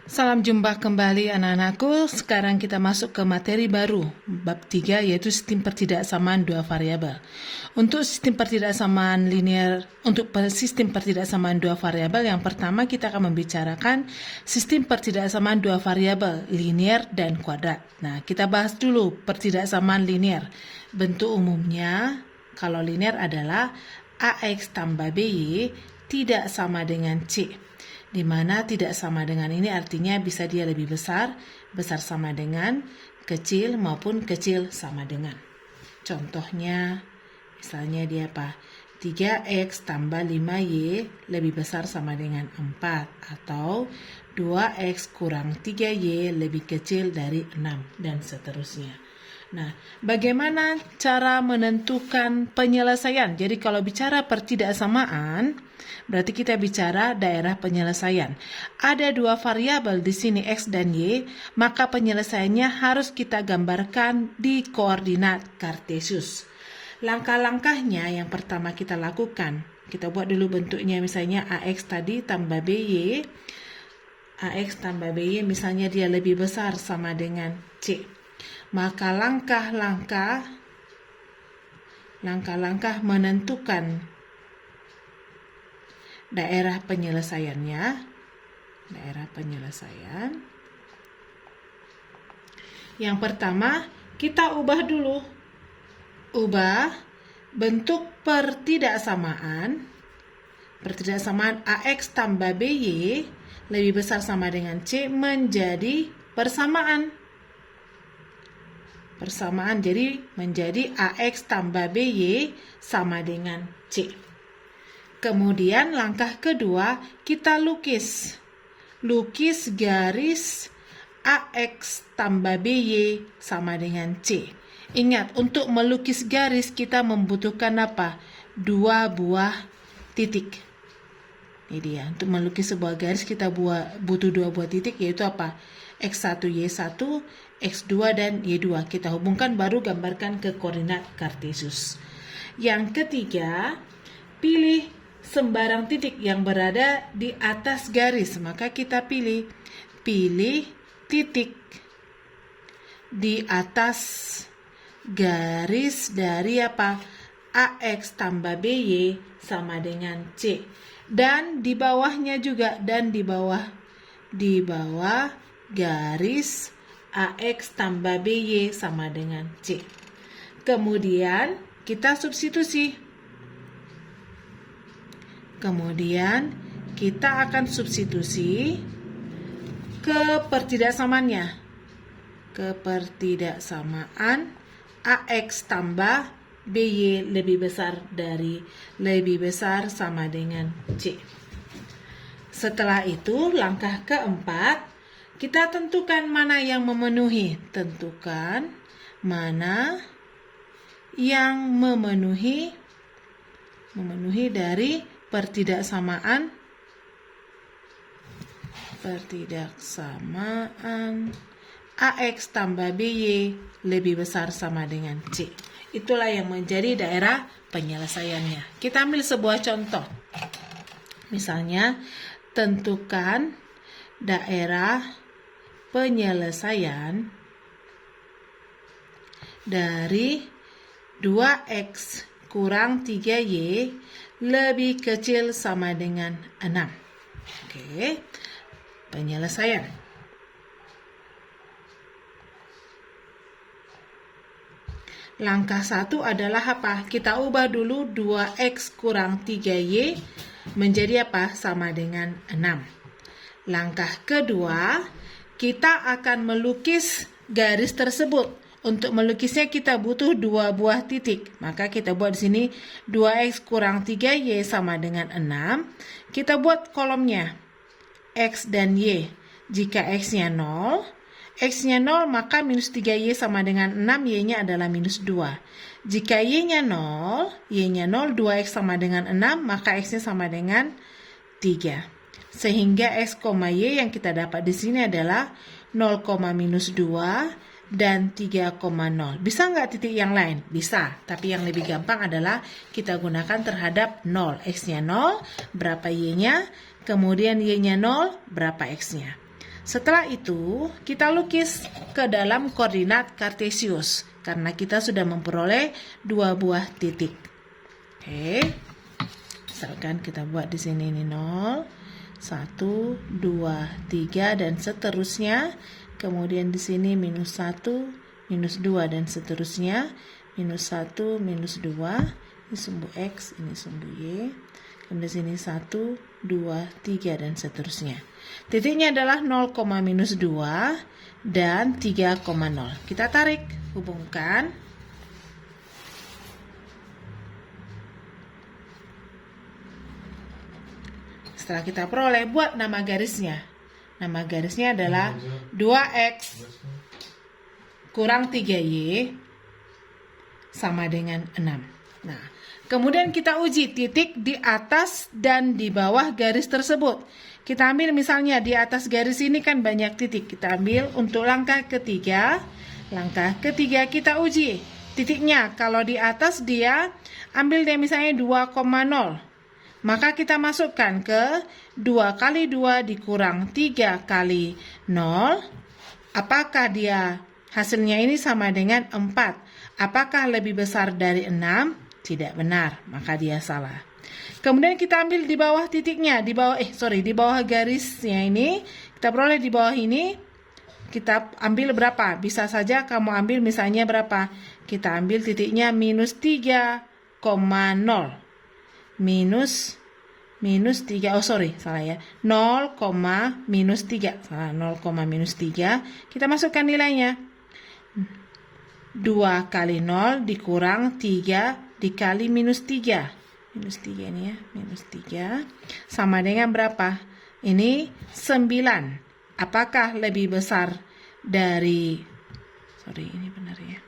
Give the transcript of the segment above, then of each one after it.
Salam jumpa kembali anak-anakku. Sekarang kita masuk ke materi baru, bab 3, yaitu sistem pertidaksamaan dua variabel. Untuk sistem pertidaksamaan linear, sistem pertidaksamaan dua variabel, yang pertama kita akan membicarakan sistem pertidaksamaan dua variabel, linear dan kuadrat. Nah, kita bahas dulu pertidaksamaan linear. Bentuk umumnya, kalau linear adalah AX tambah BY tidak sama dengan C. Di mana tidak sama dengan ini artinya bisa dia lebih besar, besar sama dengan, kecil maupun kecil sama dengan. Contohnya, misalnya dia apa? 3X tambah 5Y lebih besar sama dengan 4. Atau 2X kurang 3Y lebih kecil dari 6. Dan seterusnya. Nah, bagaimana cara menentukan penyelesaian? Jadi kalau bicara pertidaksamaan, berarti kita bicara daerah penyelesaian. Ada dua variabel di sini X dan Y, maka penyelesaiannya harus kita gambarkan di koordinat Kartesius. Langkah-langkahnya yang pertama kita lakukan, kita buat dulu bentuknya, misalnya AX tadi tambah BY. AX tambah BY misalnya dia lebih besar sama dengan C. Maka langkah-langkah menentukan daerah penyelesaiannya. Yang pertama, kita ubah dulu. Ubah bentuk pertidaksamaan AX tambah BY lebih besar sama dengan C menjadi persamaan. Jadi menjadi AX tambah BY sama dengan C. Kemudian langkah kedua, kita lukis garis AX tambah BY sama dengan C. Ingat, untuk melukis garis kita membutuhkan apa? 2 buah titik. Ini dia, untuk melukis sebuah garis kita butuh 2 buah titik, yaitu apa? X1, Y1, X2, dan Y2. Kita hubungkan baru gambarkan ke koordinat Kartesius. Yang ketiga, pilih sembarang titik yang berada di atas garis. Maka kita pilih titik di atas garis dari apa? AX tambah BY sama dengan C. Dan di bawahnya juga, di bawah garis AX tambah BY sama dengan C. Kemudian kita substitusi. Kita akan substitusi ke pertidaksamaannya. Pertidaksamaan AX tambah BY lebih besar sama dengan C. Setelah itu, langkah keempat, kita tentukan mana yang memenuhi. Tentukan mana yang memenuhi dari pertidaksamaan AX tambah BY lebih besar sama dengan C. Itulah yang menjadi daerah penyelesaiannya. Kita ambil sebuah contoh. Misalnya, tentukan daerah penyelesaian dari 2X kurang 3Y lebih kecil sama dengan 6. Oke, penyelesaian. Langkah 1 adalah apa? Kita ubah dulu 2X kurang 3Y menjadi apa? Sama dengan 6. Langkah kedua, kita akan melukis garis tersebut. Untuk melukisnya kita butuh 2 buah titik. Maka kita buat di sini 2X kurang 3Y sama dengan 6. Kita buat kolomnya X dan Y. Jika X-nya 0, maka minus 3Y sama dengan 6, Y-nya adalah minus 2. Jika Y-nya 0, 2X sama dengan 6, maka X-nya sama dengan 3. Sehingga X, Y yang kita dapat di sini adalah 0, minus 2 dan 3,0. Bisa nggak titik yang lain? Bisa, tapi yang lebih gampang adalah kita gunakan terhadap 0. X-nya 0, berapa Y-nya? Kemudian Y-nya 0, berapa X-nya? Setelah itu, kita lukis ke dalam koordinat kartesius karena kita sudah memperoleh 2 buah titik. Oke. Misalkan kita buat di sini ini 0, 1, 2, 3 dan seterusnya. Kemudian di sini minus 1, minus 2 dan seterusnya. Minus 1, minus 2. Ini sumbu X, ini sumbu Y. Kemudian di sini 1, 2, 3 dan seterusnya. Titiknya adalah 0, minus 2 dan 3,0. Kita tarik, hubungkan. Setelah kita peroleh, buat nama garisnya. Nama garisnya adalah 2X kurang 3Y sama dengan 6. Nah, kemudian kita uji titik di atas dan di bawah garis tersebut. Kita ambil misalnya di atas garis ini kan banyak titik. Kita ambil untuk langkah ketiga. Langkah ketiga kita uji titiknya. Kalau di atas dia ambil dia misalnya 2,0. Maka kita masukkan ke 2 kali 2 dikurang 3 kali 0. Apakah dia hasilnya ini sama dengan 4? Apakah lebih besar dari 6? Tidak benar, maka dia salah. Kemudian kita ambil di bawah titiknya, di bawah garisnya ini, kita peroleh di bawah ini, kita ambil berapa? Bisa saja kamu ambil misalnya berapa? Kita ambil titiknya minus 3,0. Minus 3, salah ya. 0, minus 3. Salah, 0, minus 3. Kita masukkan nilainya. 2 kali 0 dikurang 3 dikali minus 3. Minus 3 ini ya, minus 3. Sama dengan berapa? Ini 9. Apakah lebih besar dari... ini benar ya.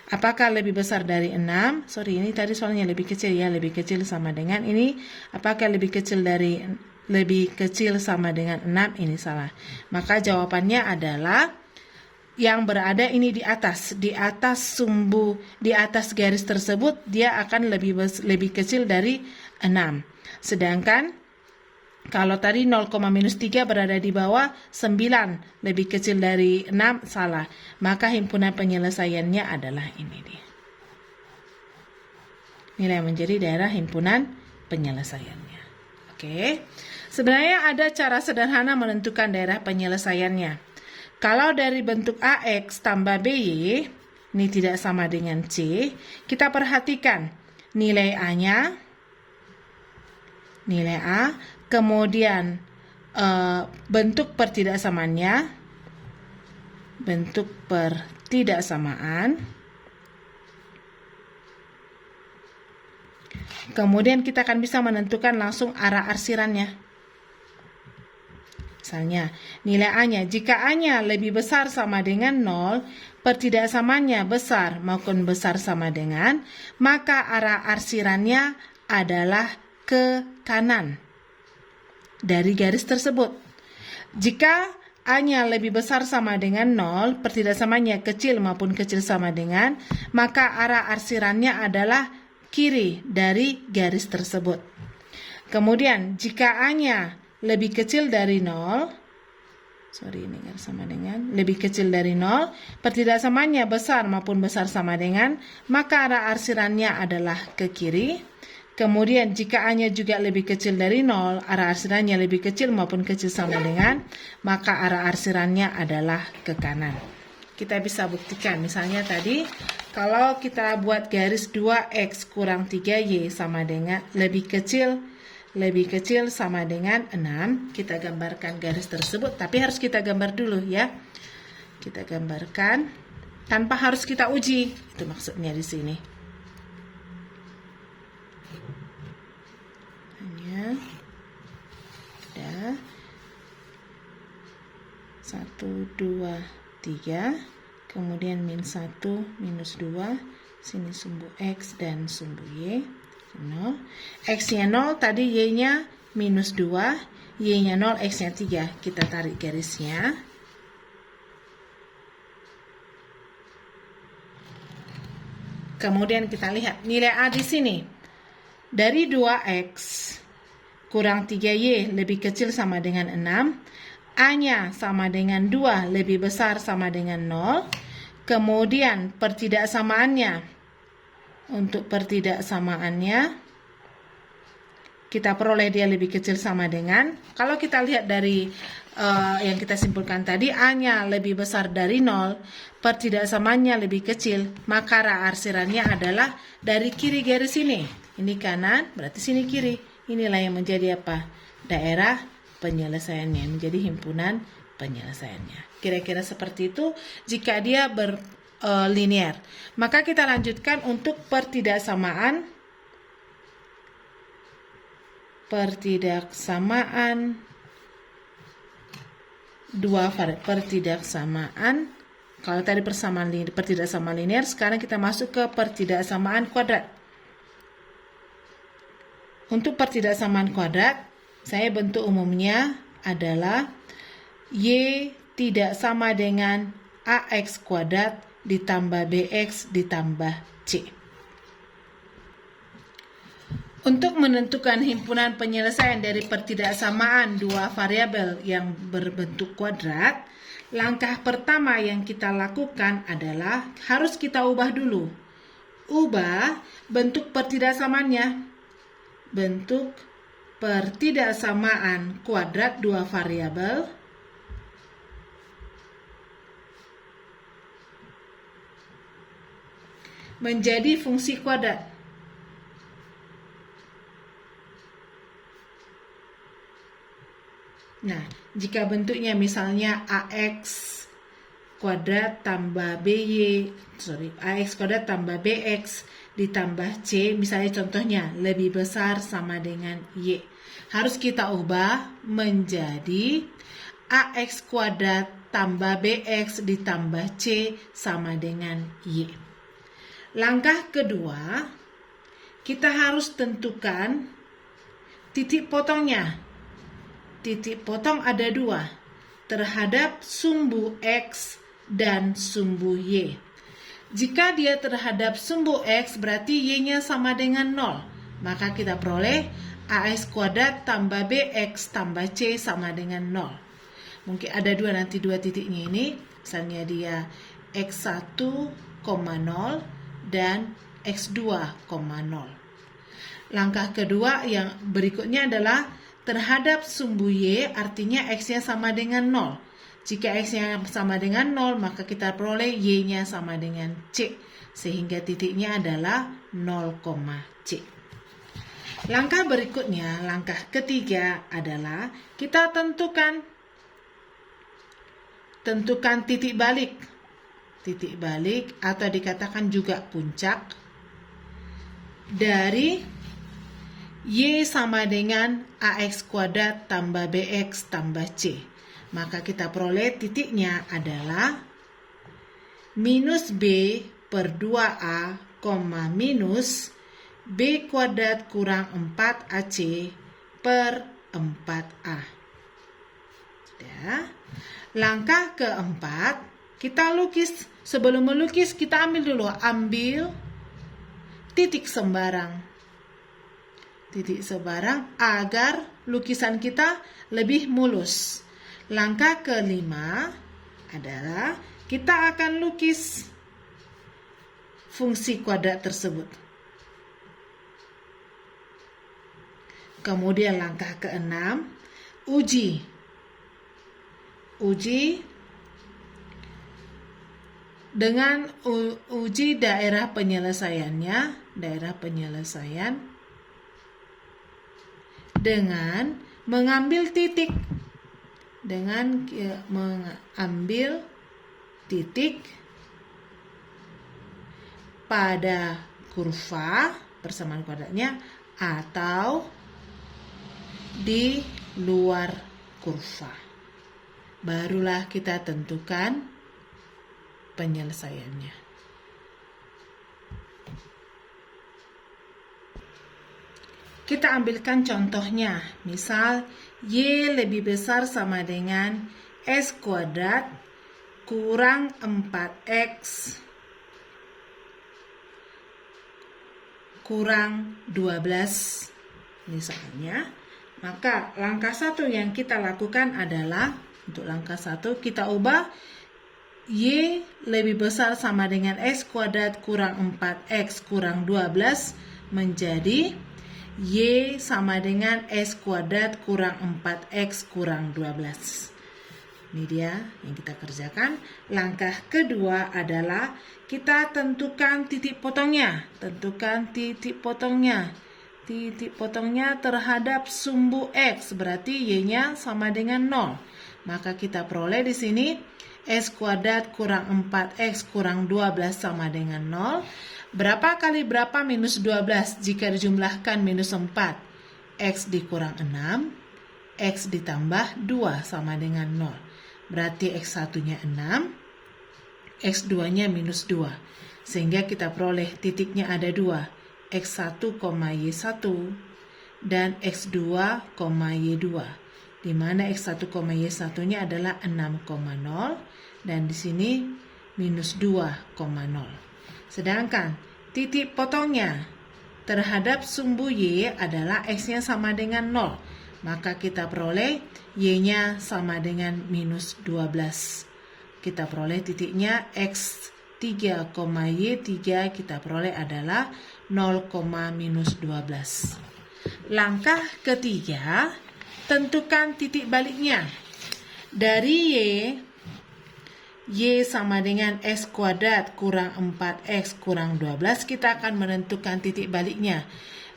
Apakah lebih besar dari 6? Ini tadi soalnya lebih kecil ya. Lebih kecil sama dengan ini. Apakah lebih kecil sama dengan 6? Ini salah. Maka jawabannya adalah yang berada ini di atas garis tersebut dia akan lebih kecil dari 6. Sedangkan kalau tadi 0, minus 3 berada di bawah 9 lebih kecil dari 6 salah. Maka himpunan penyelesaiannya adalah ini dia. Nilai menjadi daerah himpunan penyelesaiannya. Oke. Sebenarnya ada cara sederhana menentukan daerah penyelesaiannya. Kalau dari bentuk AX tambah BY, ini tidak sama dengan C, kita perhatikan nilai A-nya, nilai A, kemudian bentuk pertidaksamaannya, bentuk pertidaksamaan, kemudian kita akan bisa menentukan langsung arah arsirannya. Misalnya, nilai A-nya, jika A-nya lebih besar sama dengan 0, pertidaksamaannya besar maupun besar sama dengan, maka arah arsirannya adalah ke kanan dari garis tersebut. Jika A-nya lebih besar sama dengan 0, pertidaksamaannya kecil maupun kecil sama dengan, maka arah arsirannya adalah kiri dari garis tersebut. Kemudian, jika A-nya lebih kecil dari 0, lebih kecil dari 0, pertidaksamaannya besar maupun besar sama dengan, maka arah arsirannya adalah ke kiri. Kemudian jika A-nya juga lebih kecil dari 0, arah arsirannya lebih kecil maupun kecil sama dengan, maka arah arsirannya adalah ke kanan. Kita bisa buktikan, misalnya tadi, kalau kita buat garis 2X kurang 3Y sama dengan lebih kecil sama dengan 6. Kita gambarkan garis tersebut, tapi harus kita gambar dulu ya. Kita gambarkan tanpa harus kita uji. Itu maksudnya di sini. Hanya ada 1, 2, 3, kemudian min 1, minus 2, sini sumbu X dan sumbu Y. 0. X-nya 0, tadi Y-nya minus 2, Y-nya 0, X-nya 3. Kita tarik garisnya. Kemudian kita lihat nilai A di sini. Dari 2X kurang 3Y lebih kecil sama dengan 6. A-nya sama dengan 2 lebih besar sama dengan 0. Kemudian pertidaksamaannya. Untuk pertidaksamaannya kita peroleh dia lebih kecil sama dengan, kalau kita lihat dari yang kita simpulkan tadi, A-nya lebih besar dari 0, pertidaksamaannya lebih kecil, maka arsirannya adalah dari kiri garis ini. Ini kanan, berarti sini kiri. Inilah yang menjadi apa? Daerah penyelesaiannya, menjadi himpunan penyelesaiannya. Kira-kira seperti itu jika dia berlinear. Maka kita lanjutkan untuk pertidaksamaan pertidaksamaan kalau tadi pertidaksamaan linear, sekarang kita masuk ke pertidaksamaan kuadrat. Untuk pertidaksamaan kuadrat, saya bentuk umumnya adalah Y tidak sama dengan AX kuadrat ditambah BX ditambah C. Untuk menentukan himpunan penyelesaian dari pertidaksamaan dua variabel yang berbentuk kuadrat, langkah pertama yang kita lakukan adalah harus kita ubah dulu. Ubah bentuk pertidaksamaannya. Bentuk pertidaksamaan kuadrat dua variabel menjadi fungsi kuadrat. Nah, jika bentuknya misalnya AX kuadrat tambah AX kuadrat tambah BX ditambah C, misalnya contohnya lebih besar sama dengan Y. Harus kita ubah menjadi AX kuadrat tambah BX ditambah C sama dengan Y. Langkah kedua, kita harus tentukan titik potongnya. Titik potong ada 2, terhadap sumbu X dan sumbu Y. Jika dia terhadap sumbu X, berarti Y-nya sama dengan 0. Maka kita peroleh AX kuadrat tambah BX tambah C sama dengan 0. Mungkin ada nanti dua titiknya ini. Misalnya dia X1, 0 dan X2, 0. Langkah kedua yang berikutnya adalah terhadap sumbu Y, artinya X-nya sama dengan 0. Jika X-nya sama dengan 0, maka kita peroleh Y-nya sama dengan C. Sehingga titiknya adalah 0, C. Langkah berikutnya, langkah ketiga adalah kita tentukan titik balik. Titik balik atau dikatakan juga puncak dari Y sama dengan AX kuadrat tambah BX tambah C. Maka kita peroleh titiknya adalah minus B per 2A, minus B kuadrat kurang 4AC per 4A. Ya. Langkah keempat, kita lukis. Sebelum melukis, kita ambil titik sembarang. Titik sembarang agar lukisan kita lebih mulus. Langkah kelima adalah kita akan lukis fungsi kuadrat tersebut. Kemudian langkah keenam, uji dengan uji daerah penyelesaiannya, dengan mengambil titik pada kurva persamaan kuadratnya atau di luar kurva. Barulah kita tentukan penyelesaiannya. Kita ambilkan contohnya, misal Y lebih besar sama dengan S kuadrat kurang 4X kurang 12 misalnya. Maka langkah 1 yang kita lakukan adalah Untuk langkah 1 kita ubah Y lebih besar sama dengan X kuadrat kurang 4X kurang 12 menjadi Y sama dengan X kuadrat kurang 4X kurang 12. Ini dia yang kita kerjakan. Langkah kedua adalah kita tentukan titik potongnya. Tentukan titik potongnya. Titik potongnya terhadap sumbu X, berarti Y-nya sama dengan 0. Maka kita peroleh di sini X kuadrat kurang 4X kurang 12 sama dengan 0. Berapa kali berapa minus 12 jika dijumlahkan minus 4? X dikurang 6, X ditambah 2 sama dengan 0. Berarti X1-nya 6, X2-nya minus 2. Sehingga kita peroleh titiknya ada 2. X1, Y1 dan X2, Y2. Di mana X1, Y1-nya adalah 6,0 dan di sini minus 2,0. Sedangkan titik potongnya terhadap sumbu Y adalah X-nya sama dengan 0. Maka kita peroleh Y-nya sama dengan minus 12. Kita peroleh titiknya X3, Y3 kita peroleh adalah 0, minus 12. Langkah ketiga, tentukan titik baliknya. Dari Y sama dengan X kuadrat kurang 4X kurang 12, kita akan menentukan titik baliknya.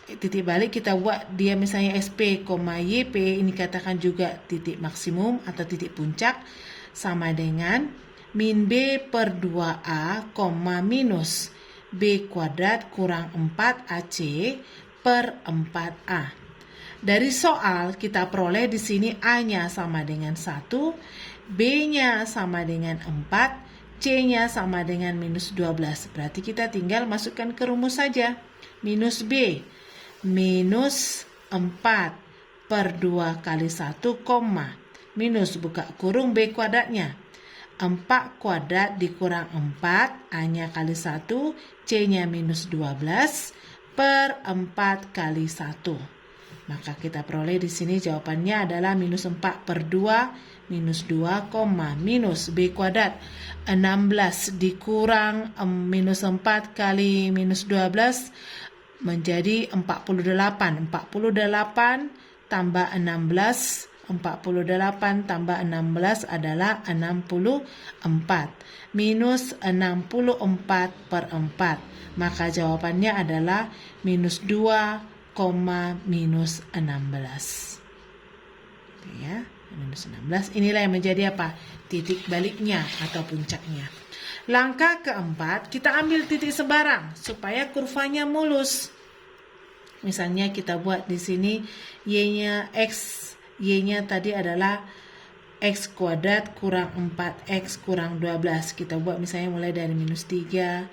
Titik balik kita buat dia misalnya SP, YP, ini katakan juga titik maksimum atau titik puncak, sama dengan min B per 2A, minus B kuadrat kurang 4AC per 4A. Dari soal kita peroleh di sini A-nya sama dengan 1, B-nya sama dengan 4, C-nya sama dengan minus 12. Berarti kita tinggal masukkan ke rumus saja. Minus B, minus 4 per 2 kali 1, minus buka kurung B kuadratnya. 4 kuadrat dikurang 4, A-nya kali 1, C-nya minus 12 per 4 kali 1. Maka kita peroleh di sini jawabannya adalah minus 4 per 2, minus 2, minus B kuadrat. 16 dikurang minus 4 kali minus 12 menjadi 48. 48 tambah 16, 48 tambah 16 adalah 64. Minus 64 per 4. Maka jawabannya adalah minus 2, minus 16. Ya, minus 16. Inilah yang menjadi apa? Titik baliknya atau puncaknya. Langkah keempat, kita ambil titik sebarang supaya kurvanya mulus. Misalnya kita buat di sini Y-nya X, Y-nya tadi adalah X kuadrat kurang 4X kurang 12. Kita buat misalnya mulai dari minus 3,